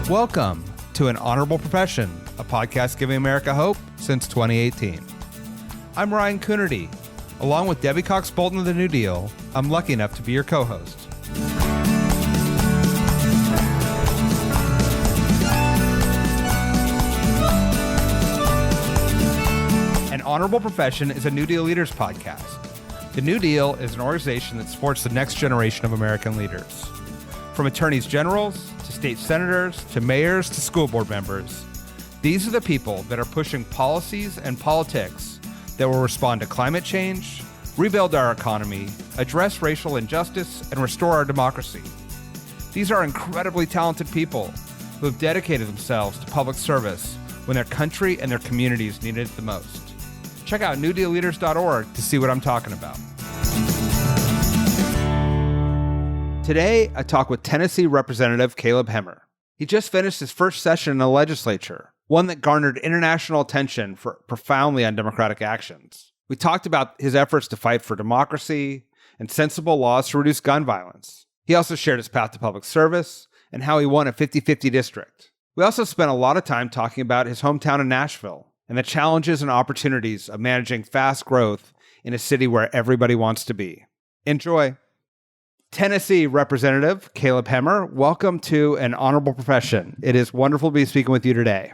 Welcome to An Honorable Profession, a podcast giving America hope since 2018. I'm Ryan Coonerty. Along with Debbie Cox Bolton of the New Deal, I'm lucky enough to be your co-host. An Honorable Profession is a New Deal Leaders podcast. The New Deal is an organization that supports the next generation of American leaders. From attorneys generals to state senators to mayors to school board members, these are the people that are pushing policies and politics that will respond to climate change, rebuild our economy, address racial injustice, and restore our democracy. These are incredibly talented people who have dedicated themselves to public service when their country and their communities needed it the most. Check out newdealleaders.org to see what I'm talking about. Today, I talk with Tennessee Representative Caleb Hemmer. He just finished his first session in the legislature, one that garnered international attention for profoundly undemocratic actions. We talked about his efforts to fight for democracy and sensible laws to reduce gun violence. He also shared his path to public service and how he won a 50-50 district. We also spent a lot of time talking about his hometown in Nashville and the challenges and opportunities of managing fast growth in a city where everybody wants to be. Enjoy. Tennessee Representative Caleb Hemmer, welcome to An Honorable Profession. It is wonderful to be speaking with you today.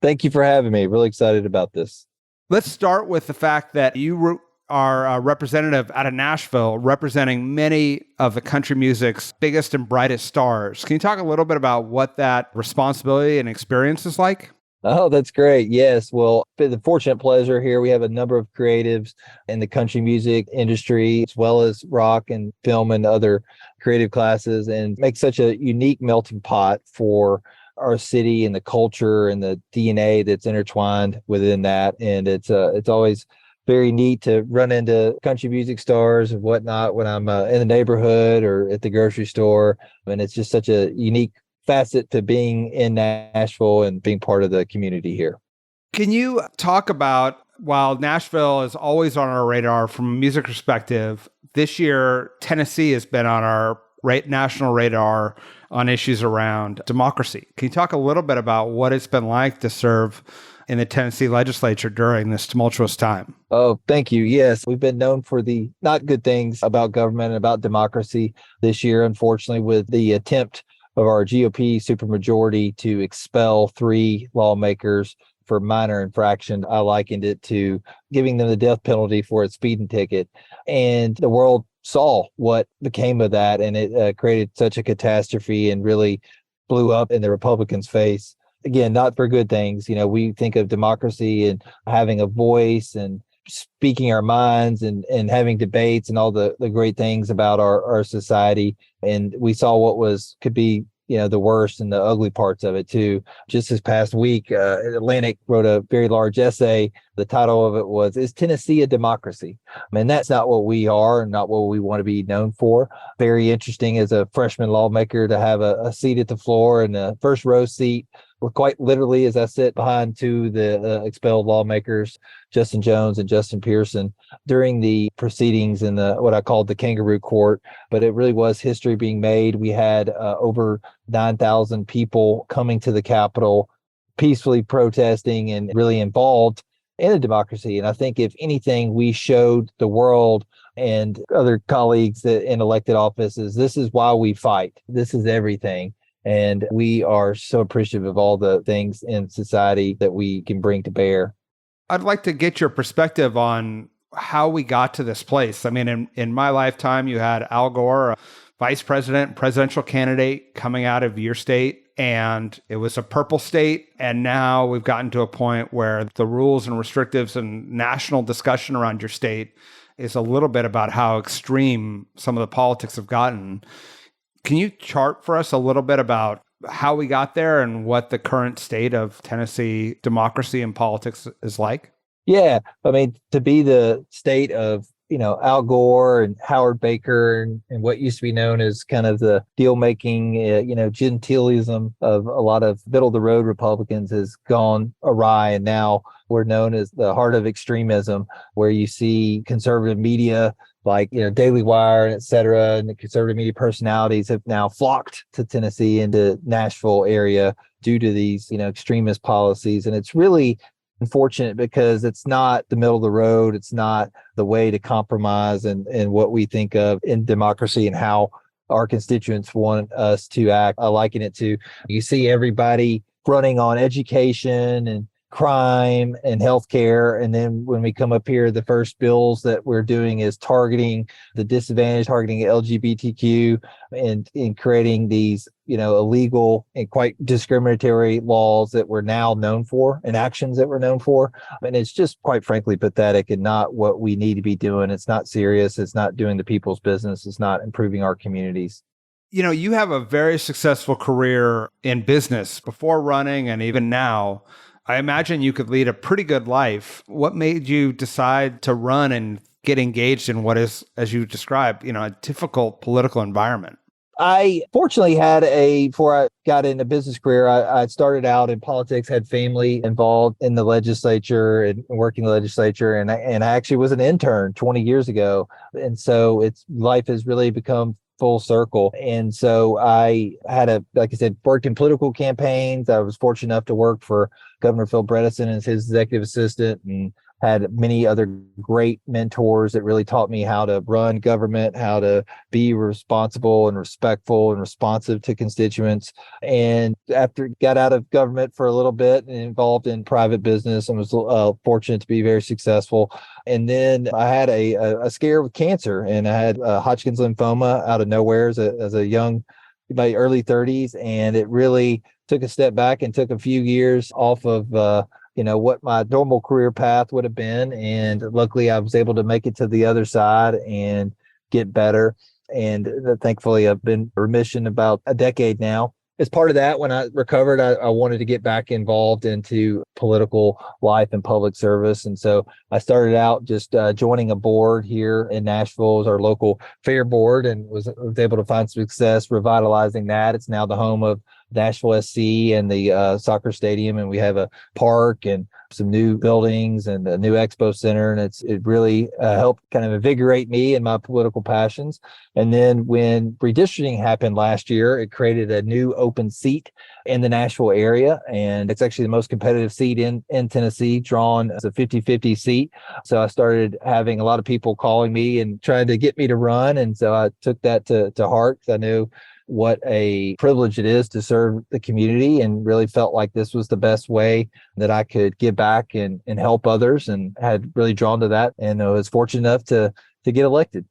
Thank you for having me. Really excited about this. Let's start with the fact that you are a representative out of Nashville, representing many of the country music's biggest and brightest stars. Can you talk a little bit about what that responsibility and experience is like? Oh, that's great. Yes. Well, been the fortunate pleasure here. We have a number of creatives in the country music industry, as well as rock and film and other creative classes, and make such a unique melting pot for our city and the culture and the DNA that's intertwined within that. And it's always very neat to run into country music stars and whatnot when I'm in the neighborhood or at the grocery store. And it's just such a unique facet to being in Nashville and being part of the community here. Can you talk about, while Nashville is always on our radar from a music perspective, this year Tennessee has been on our national radar on issues around democracy. Can you talk a little bit about what it's been like to serve in the Tennessee legislature during this tumultuous time? Oh, thank you. Yes, we've been known for the not good things about government and about democracy this year, unfortunately, with the attempt of our GOP supermajority to expel 3 lawmakers for minor infraction. I likened it to giving them the death penalty for a speeding ticket. And the world saw what became of that, and it created such a catastrophe and really blew up in the Republicans' face. Again, not for good things. You know, we think of democracy and having a voice and speaking our minds and having debates and all the great things about our society. And we saw what could be, the worst and the ugly parts of it too. Just this past week, Atlantic wrote a very large essay. The title of it was, "Is Tennessee a Democracy?" And that's not what we are and not what we want to be known for. Very interesting as a freshman lawmaker to have a seat at the floor and a first row seat. Quite literally, as I sit behind 2 the expelled lawmakers, Justin Jones and Justin Pearson, during the proceedings in what I called the kangaroo court. But it really was history being made. We had over 9,000 people coming to the Capitol, peacefully protesting and really involved in a democracy. And I think if anything, we showed the world and other colleagues in elected offices, this is why we fight. This is everything. And we are so appreciative of all the things in society that we can bring to bear. I'd like to get your perspective on how we got to this place. I mean, in my lifetime, you had Al Gore, a vice president, presidential candidate coming out of your state, and it was a purple state. And now we've gotten to a point where the rules and restrictives and national discussion around your state is a little bit about how extreme some of the politics have gotten. Can you chart for us a little bit about how we got there and what the current state of Tennessee democracy and politics is like? Yeah. I mean, to be the state of Al Gore and Howard Baker and what used to be known as kind of the deal making, gentilism of a lot of middle of the road Republicans has gone awry. And now we're known as the heart of extremism, where you see conservative media like, Daily Wire and et cetera, and the conservative media personalities have now flocked to Tennessee and to Nashville area due to these, extremist policies. And it's really unfortunate because it's not the middle of the road. It's not the way to compromise and what we think of in democracy and how our constituents want us to act. I liken it to, you see everybody running on education and crime and healthcare. And then when we come up here, the first bills that we're doing is targeting the disadvantaged, targeting LGBTQ and in creating these, illegal and quite discriminatory laws that we're now known for and actions that we're known for. And it's just quite frankly pathetic and not what we need to be doing. It's not serious. It's not doing the people's business. It's not improving our communities. You have a very successful career in business before running and even now. I imagine you could lead a pretty good life. What made you decide to run and get engaged in what is, as you described, a difficult political environment? I fortunately had before I got into business career, I started out in politics, had family involved in the legislature and working the legislature. And I actually was an intern 20 years ago. And so life has really become full circle. And so I had like I said, worked in political campaigns. I was fortunate enough to work for Governor Phil Bredesen as his executive assistant and had many other great mentors that really taught me how to run government, how to be responsible and respectful and responsive to constituents. And after got out of government for a little bit and involved in private business and was fortunate to be very successful. And then I had a scare with cancer, and I had Hodgkin's lymphoma out of nowhere as a young, my early 30s. And it really took a step back and took a few years off of what my normal career path would have been. And luckily I was able to make it to the other side and get better. And thankfully I've been in remission about a decade now. As part of that, when I recovered, I wanted to get back involved into political life and public service. And so I started out just joining a board here in Nashville as our local fair board, and was able to find success revitalizing that. It's now the home of Nashville SC and the soccer stadium, and we have a park and some new buildings and a new expo center, and it really helped kind of invigorate me and my political passions. And then when redistricting happened last year, it created a new open seat in the Nashville area, and it's actually the most competitive seat in Tennessee, drawn as a 50-50 seat. So I started having a lot of people calling me and trying to get me to run, and so I took that to heart, because I knew what a privilege it is to serve the community, and really felt like this was the best way that I could give back and help others, and had really drawn to that, and I was fortunate enough to get elected.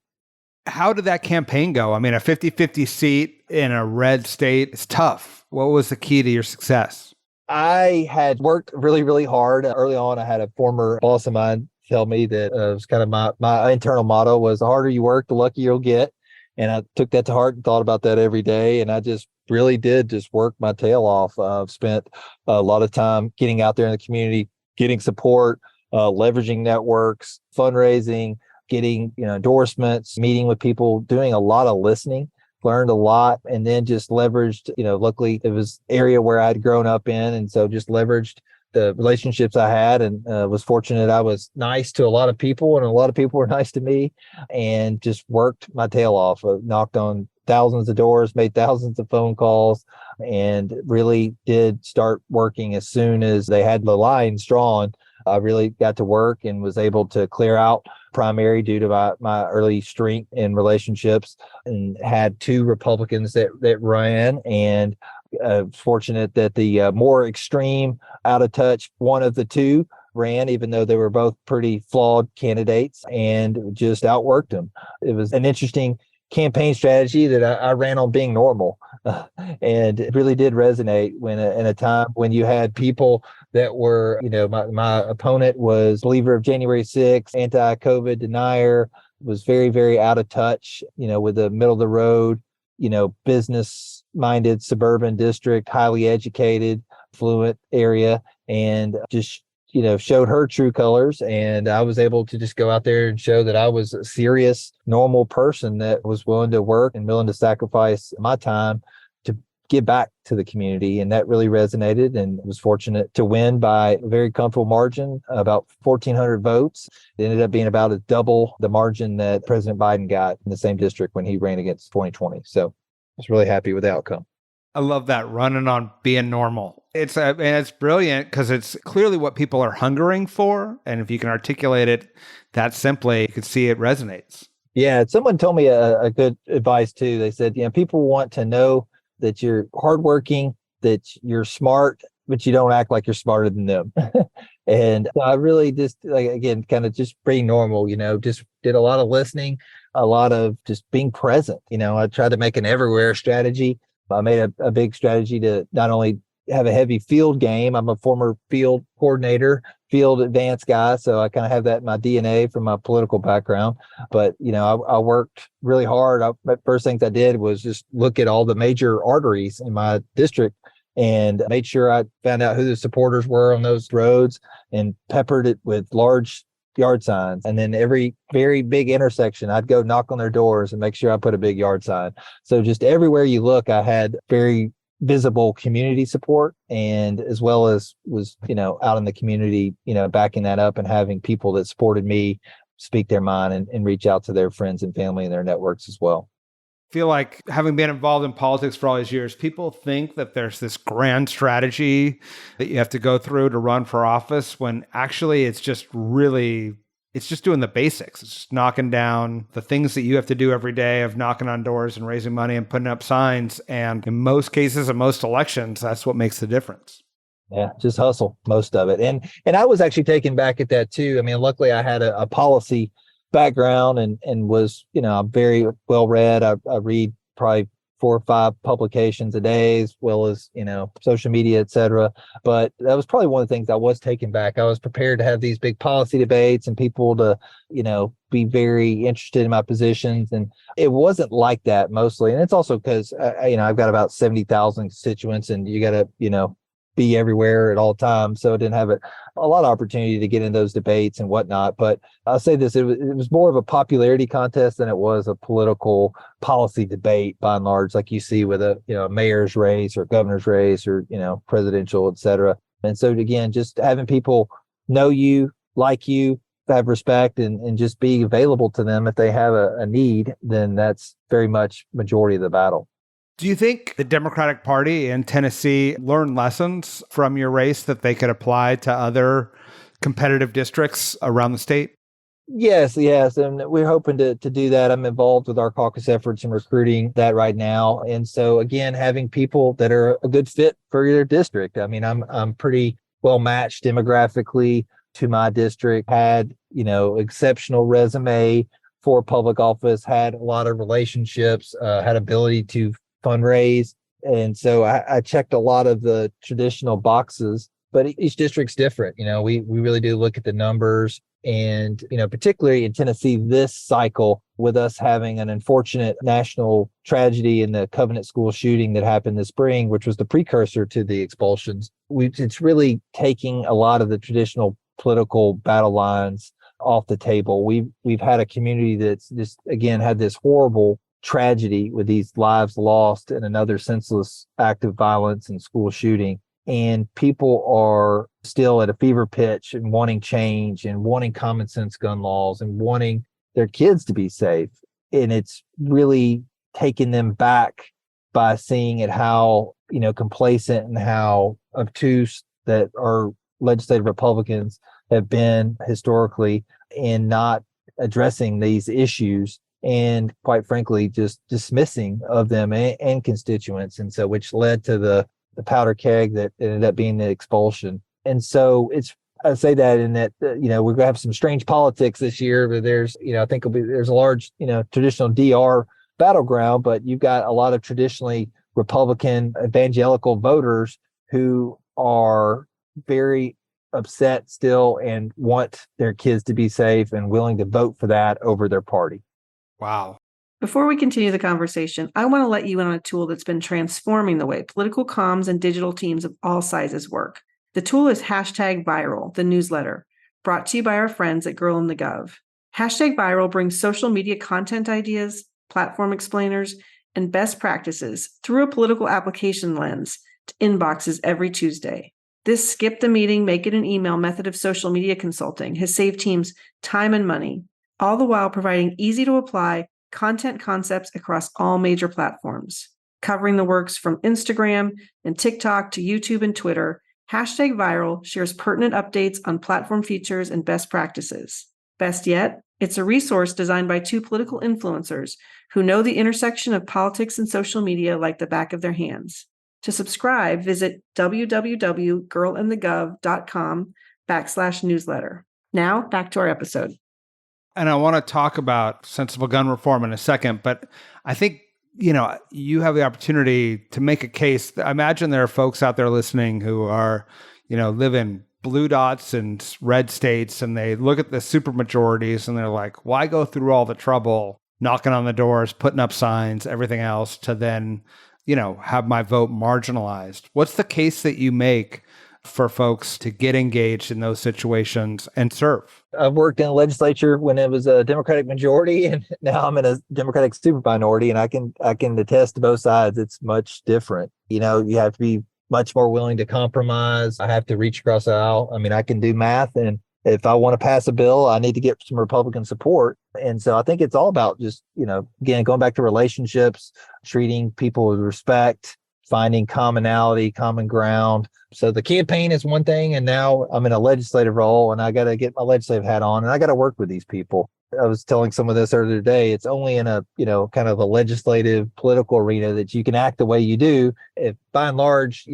How did that campaign go? I mean, a 50-50 seat in a red state is tough. What was the key to your success? I had worked really, really hard. Early on, I had a former boss of mine tell me that it was kind of my internal motto was, the harder you work, the luckier you'll get. And I took that to heart and thought about that every day. And I just really did just work my tail off. I've spent a lot of time getting out there in the community, getting support, leveraging networks, fundraising, getting endorsements, meeting with people, doing a lot of listening, learned a lot, and then just leveraged, luckily it was area where I'd grown up in. And so just leveraged the relationships I had, and was fortunate I was nice to a lot of people, and a lot of people were nice to me, and just worked my tail off. Knocked on thousands of doors, made thousands of phone calls, and really did start working as soon as they had the lines drawn. I really got to work and was able to clear out primary due to my early strength in relationships, and had two Republicans that ran, and fortunate that the more extreme, out of touch one of the two ran, even though they were both pretty flawed candidates, and just outworked them. It was an interesting campaign strategy that I ran on being normal, and it really did resonate when in a time when you had people that were, my opponent was believer of January 6th, anti-COVID denier, was very, very out of touch, with the middle of the road, business minded suburban district, highly educated, fluent area, and just showed her true colors. And I was able to just go out there and show that I was a serious, normal person that was willing to work and willing to sacrifice my time to give back to the community. And that really resonated, and was fortunate to win by a very comfortable margin, about 1,400 votes. It ended up being about a double the margin that President Biden got in the same district when he ran against 2020. So I was really happy with the outcome. I love that, running on being normal. It's brilliant because it's clearly what people are hungering for. And if you can articulate it that simply, you can see it resonates. Yeah, someone told me a good advice too. They said, people want to know that you're hardworking, that you're smart, but you don't act like you're smarter than them. And I really just, again, kind of just being normal, just did a lot of listening, a lot of just being present. I tried to make an everywhere strategy. I made a big strategy to not only have a heavy field game. I'm a former field coordinator, field advanced guy. So I kind of have that in my DNA from my political background. But, I worked really hard. First things I did was just look at all the major arteries in my district and made sure I found out who the supporters were on those roads and peppered it with large yard signs. And then every very big intersection, I'd go knock on their doors and make sure I put a big yard sign. So just everywhere you look, I had very visible community support, and as well as was, out in the community, backing that up and having people that supported me speak their mind and reach out to their friends and family and their networks as well. I feel like, having been involved in politics for all these years, people think that there's this grand strategy that you have to go through to run for office, when actually it's just doing the basics. It's just knocking down the things that you have to do every day of knocking on doors and raising money and putting up signs. And in most cases, in most elections, that's what makes the difference. Yeah, just hustle, most of it. And I was actually taken back at that too. I mean, luckily I had a policy background and was, I'm very well read. I read probably 4 or 5 publications a day, as well as, social media, et cetera. But that was probably one of the things I was taken back. I was prepared to have these big policy debates and people to, be very interested in my positions. And it wasn't like that mostly. And it's also because, I've got about 70,000 constituents, and you got to, be everywhere at all times. So I didn't have a lot of opportunity to get in those debates and whatnot. But I'll say this, it was more of a popularity contest than it was a political policy debate by and large, like you see with a mayor's race or governor's race or, presidential, et cetera. And so again, just having people know you, like you, have respect and just be available to them if they have a need, then that's very much majority of the battle. Do you think the Democratic Party in Tennessee learned lessons from your race that they could apply to other competitive districts around the state? Yes. And we're hoping to do that. I'm involved with our caucus efforts and recruiting that right now. And so again, having people that are a good fit for your district. I mean, I'm pretty well matched demographically to my district, had, exceptional resume for public office, had a lot of relationships, had ability to fundraise. And so I checked a lot of the traditional boxes, but each district's different. We really do look at the numbers. And, particularly in Tennessee, this cycle, with us having an unfortunate national tragedy in the Covenant School shooting that happened this spring, which was the precursor to the expulsions, it's really taking a lot of the traditional political battle lines off the table. We've had a community that's just, again, had this horrible tragedy with these lives lost in another senseless act of violence and school shooting. And people are still at a fever pitch and wanting change and wanting common sense gun laws and wanting their kids to be safe. And it's really taken them back by seeing at how, complacent and how obtuse that our legislative Republicans have been historically in not addressing these issues, and quite frankly, just dismissing of them and constituents. And so, which led to the powder keg that ended up being the expulsion. And so I say that in that, we're going to have some strange politics this year, but there's, I think there's a large, traditional DR battleground, but you've got a lot of traditionally Republican evangelical voters who are very upset still and want their kids to be safe and willing to vote for that over their party. Wow. Before we continue the conversation, I want to let you in on a tool that's been transforming the way political comms and digital teams of all sizes work. The tool is #Viral, the newsletter, brought to you by our friends at Girl in the Gov. #Viral brings social media content ideas, platform explainers, and best practices through a political application lens to inboxes every Tuesday. This skip the meeting, make it an email method of social media consulting has saved teams time and money, all the while providing easy to apply content concepts across all major platforms. Covering the works from Instagram and TikTok to YouTube and Twitter, #Viral shares pertinent updates on platform features and best practices. Best yet, it's a resource designed by 2 political influencers who know the intersection of politics and social media like the back of their hands. To subscribe, visit www.girlandthegov.com/newsletter. Now, back to our episode. And I want to talk about sensible gun reform in a second, but I think, you have the opportunity to make a case. I imagine there are folks out there listening who are, live in blue dots and red states, and they look at the supermajorities and they're like, why go through all the trouble, knocking on the doors, putting up signs, everything else to then, have my vote marginalized? What's the case that you make for folks to get engaged in those situations and serve? I've worked in the legislature when it was a Democratic majority, and now I'm in a Democratic super minority, and I can attest to both sides. It's much different. You have to be much more willing to compromise. I have to reach across the aisle. I mean, I can do math, and if I want to pass a bill, I need to get some Republican support. And so I think it's all about just, again, going back to relationships, treating people with respect, finding commonality, common ground. So the campaign is one thing, and now I'm in a legislative role, and I got to get my legislative hat on, and I got to work with these people. I was telling some of this earlier today. It's only in a, kind of a legislative political arena that you can act the way you do. If by and large,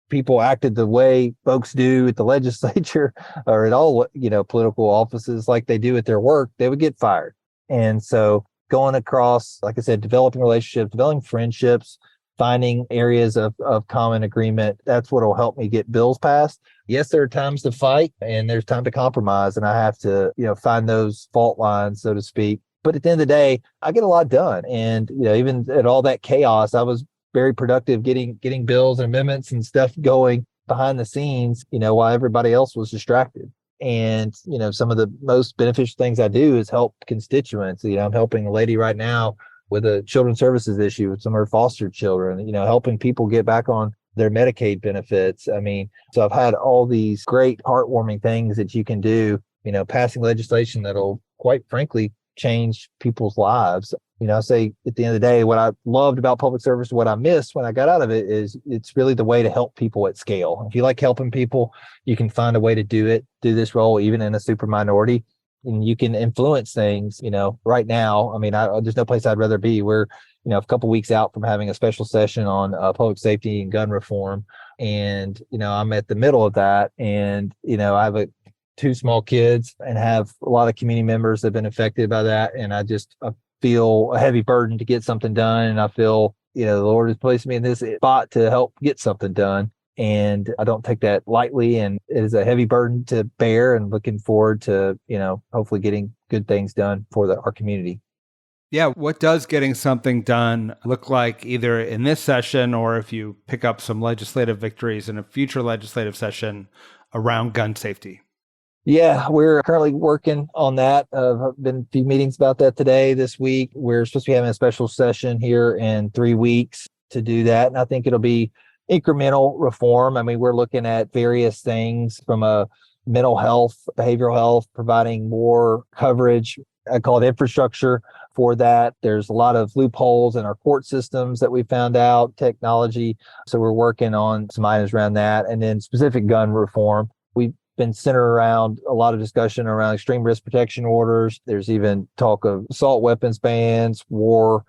people acted the way folks do at the legislature or at all, political offices like they do at their work, they would get fired. And so going across, like I said, developing relationships, developing friendships, finding areas of common agreement, that's what will help me get bills passed. Yes, there are times to fight and there's time to compromise, and I have to, find those fault lines, so to speak. But at the end of the day, I get a lot done. And, even at all that chaos, I was very productive getting bills and amendments and stuff going behind the scenes, while everybody else was distracted. And, some of the most beneficial things I do is help constituents. I'm helping a lady right now with a children's services issue with some of her foster children, helping people get back on their Medicaid benefits. I mean, so I've had all these great heartwarming things that you can do, passing legislation that'll quite frankly change people's lives. I say at the end of the day, what I loved about public service, what I missed when I got out of it is it's really the way to help people at scale. If you like helping people, you can find a way to do this role, even in a super minority. And you can influence things, right now. I mean, there's no place I'd rather be. We're, a couple of weeks out from having a special session on public safety and gun reform. And, I'm at the middle of that. And, I have 2 small kids and have a lot of community members that have been affected by that. And I feel a heavy burden to get something done. And I feel, the Lord has placed me in this spot to help get something done. And I don't take that lightly, and it is a heavy burden to bear, and looking forward to, hopefully getting good things done for our community. Yeah. What does getting something done look like either in this session, or if you pick up some legislative victories in a future legislative session around gun safety? Yeah, we're currently working on that. I've been a few meetings about that this week. We're supposed to be having a special session here in 3 weeks to do that. And I think it'll be incremental reform. I mean, we're looking at various things from a mental health, behavioral health, providing more coverage. I call it infrastructure for that. There's a lot of loopholes in our court systems that we found out, technology. So we're working on some items around that. And then specific gun reform. We've been centered around a lot of discussion around extreme risk protection orders. There's even talk of assault weapons bans, more,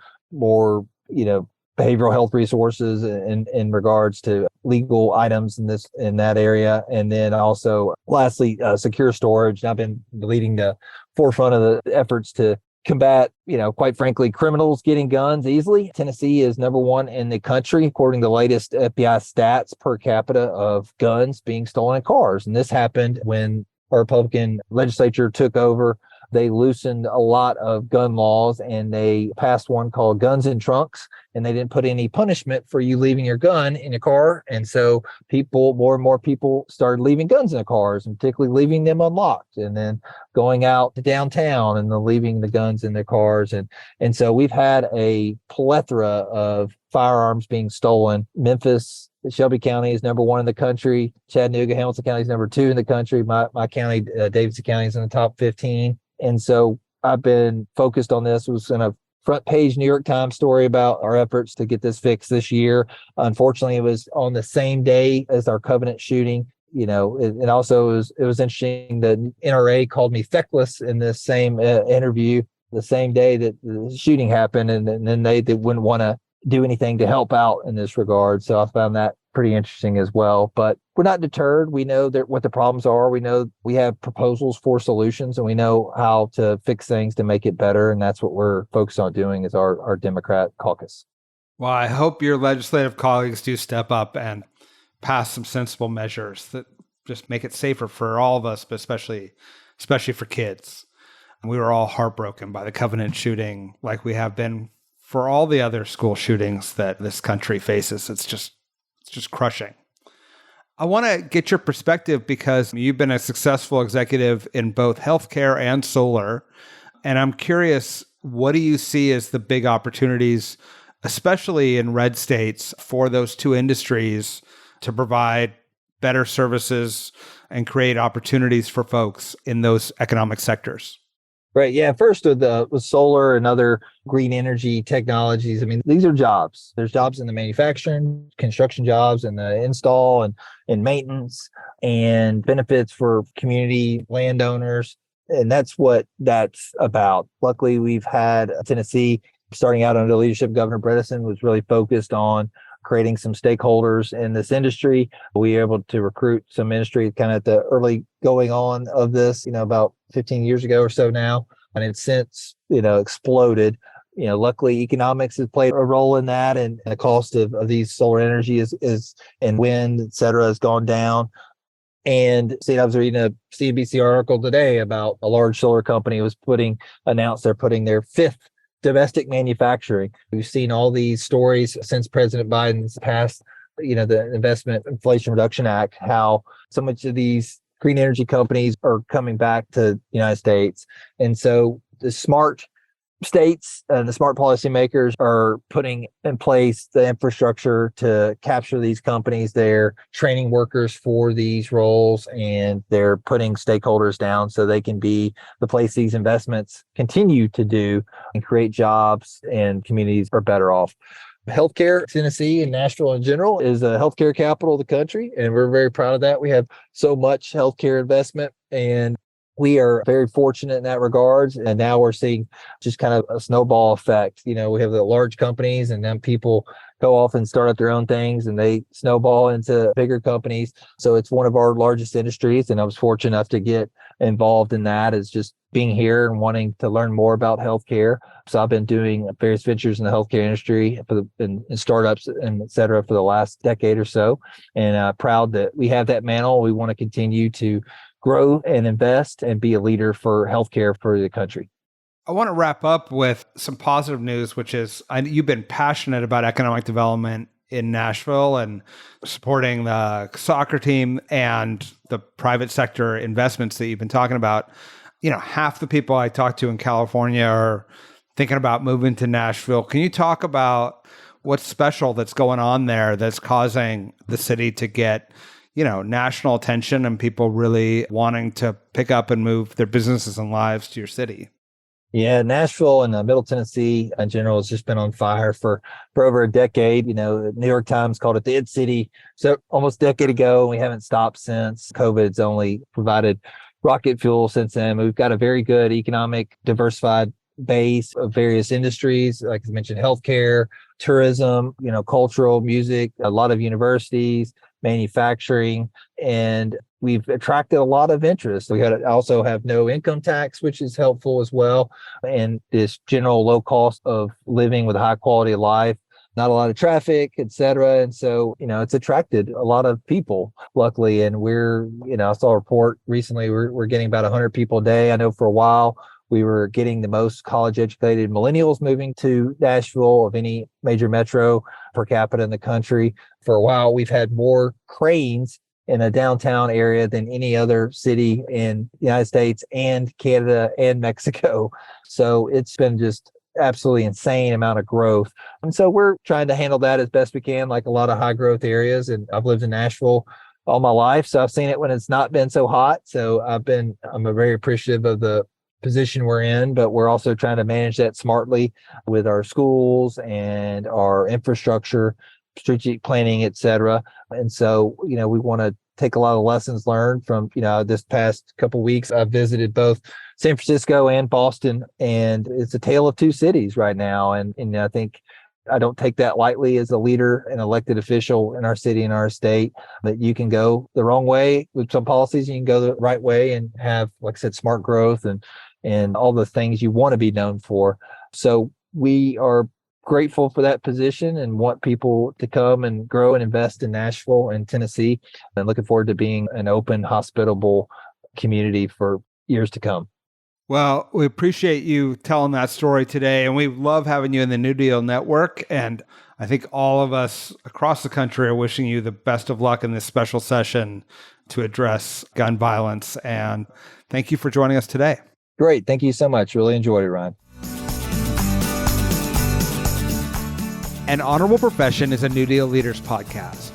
behavioral health resources in regards to legal items in that area. And then also, lastly, secure storage. And I've been leading the forefront of the efforts to combat, quite frankly, criminals getting guns easily. Tennessee is number 1 in the country, according to the latest FBI stats per capita of guns being stolen in cars. And this happened when our Republican legislature took over they loosened a lot of gun laws, and they passed one called Guns in Trunks, and they didn't put any punishment for you leaving your gun in your car. And so more and more people started leaving guns in their cars, and particularly leaving them unlocked, and then going out to downtown and then leaving the guns in their cars. And so we've had a plethora of firearms being stolen. Memphis, Shelby County is number 1 in the country. Chattanooga, Hamilton County is number 2 in the country. My county, Davidson County, is in the top 15. And so I've been focused on this. It was in a front page New York Times story about our efforts to get this fixed this year. Unfortunately, it was on the same day as our Covenant shooting. It also it was interesting that NRA called me feckless in this same interview the same day that the shooting happened, and then they wouldn't want to do anything to help out in this regard. So I found that pretty interesting as well. But we're not deterred. We know what the problems are. We know we have proposals for solutions, and we know how to fix things to make it better. And that's what we're focused on doing as our Democrat caucus. Well, I hope your legislative colleagues do step up and pass some sensible measures that just make it safer for all of us, but especially for kids. We were all heartbroken by the Covenant shooting, like we have been for all the other school shootings that this country faces. It's just crushing. I want to get your perspective because you've been a successful executive in both healthcare and solar. And I'm curious, what do you see as the big opportunities, especially in red states, for those two industries to provide better services and create opportunities for folks in those economic sectors? Right. Yeah. First, with solar and other green energy technologies, I mean, these are jobs. There's jobs in the manufacturing, construction jobs, and the install and maintenance, and benefits for community landowners. And that's what that's about. Luckily, we've had Tennessee, starting out under the leadership of Governor Bredesen, was really focused on creating some stakeholders in this industry. We were able to recruit some industry kind of at the early going on of this, about 15 years ago or so now. And it's since, exploded. Luckily economics has played a role in that. And the cost of these solar energy is and wind, et cetera, has gone down. And I was reading a CNBC article today about a large solar company announced they're putting their 5th domestic manufacturing. We've seen all these stories since President Biden's passed, the Investment Inflation Reduction Act, how so much of these green energy companies are coming back to the United States. And so the smart states and the smart policymakers are putting in place the infrastructure to capture these companies. They're training workers for these roles, and they're putting stakeholders down so they can be the place these investments continue to do and create jobs, and communities are better off. Healthcare, Tennessee and Nashville in general, is a healthcare capital of the country, and we're very proud of that. We have so much healthcare investment, and we are very fortunate in that regards. And now we're seeing just kind of a snowball effect. We have the large companies, and then people go off and start up their own things, and they snowball into bigger companies. So it's one of our largest industries. And I was fortunate enough to get involved in that, as just being here and wanting to learn more about healthcare. So I've been doing various ventures in the healthcare industry in startups and et cetera for the last decade or so. And proud that we have that mantle. We want to continue to grow and invest and be a leader for healthcare for the country. I want to wrap up with some positive news, which is you've been passionate about economic development in Nashville and supporting the soccer team and the private sector investments that you've been talking about. Half the people I talk to in California are thinking about moving to Nashville. Can you talk about what's special that's going on there that's causing the city to get national attention and people really wanting to pick up and move their businesses and lives to your city? Yeah, Nashville and Middle Tennessee in general has just been on fire for over a decade. The New York Times called it the It City so almost a decade ago, and we haven't stopped since. COVID's only provided rocket fuel since then. We've got a very good economic diversified base of various industries, like I mentioned, healthcare, tourism, cultural, music, a lot of universities, manufacturing, and we've attracted a lot of interest. We also have no income tax, which is helpful as well, and this general low cost of living with a high quality of life, not a lot of traffic, et cetera. And so, it's attracted a lot of people, luckily. And I saw a report recently, we're getting about 100 people a day. I know for a while We were getting the most college educated millennials moving to Nashville of any major metro per capita in the country. For a while, we've had more cranes in a downtown area than any other city in the United States and Canada and Mexico. So it's been just absolutely insane amount of growth. And so we're trying to handle that as best we can, like a lot of high growth areas. And I've lived in Nashville all my life, so I've seen it when it's not been so hot. So I'm very appreciative of the position we're in, but we're also trying to manage that smartly with our schools and our infrastructure, strategic planning, et cetera. And so, we want to take a lot of lessons learned from, this past couple of weeks. I've visited both San Francisco and Boston, and it's a tale of two cities right now. And I think I don't take that lightly as a leader and elected official in our city and our state, that you can go the wrong way with some policies, you can go the right way and have, like I said, smart growth and all the things you want to be known for. So we are grateful for that position and want people to come and grow and invest in Nashville and Tennessee, and looking forward to being an open, hospitable community for years to come. Well, we appreciate you telling that story today, and we love having you in the New Deal Network. And I think all of us across the country are wishing you the best of luck in this special session to address gun violence. And thank you for joining us today. Great. Thank you so much. Really enjoyed it, Ryan. An Honorable Profession is a New Deal Leaders podcast.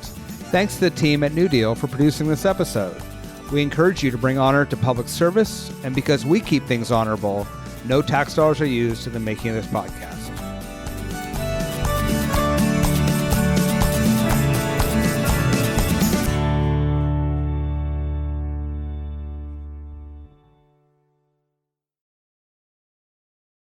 Thanks to the team at New Deal for producing this episode. We encourage you to bring honor to public service, and because we keep things honorable, no tax dollars are used in the making of this podcast.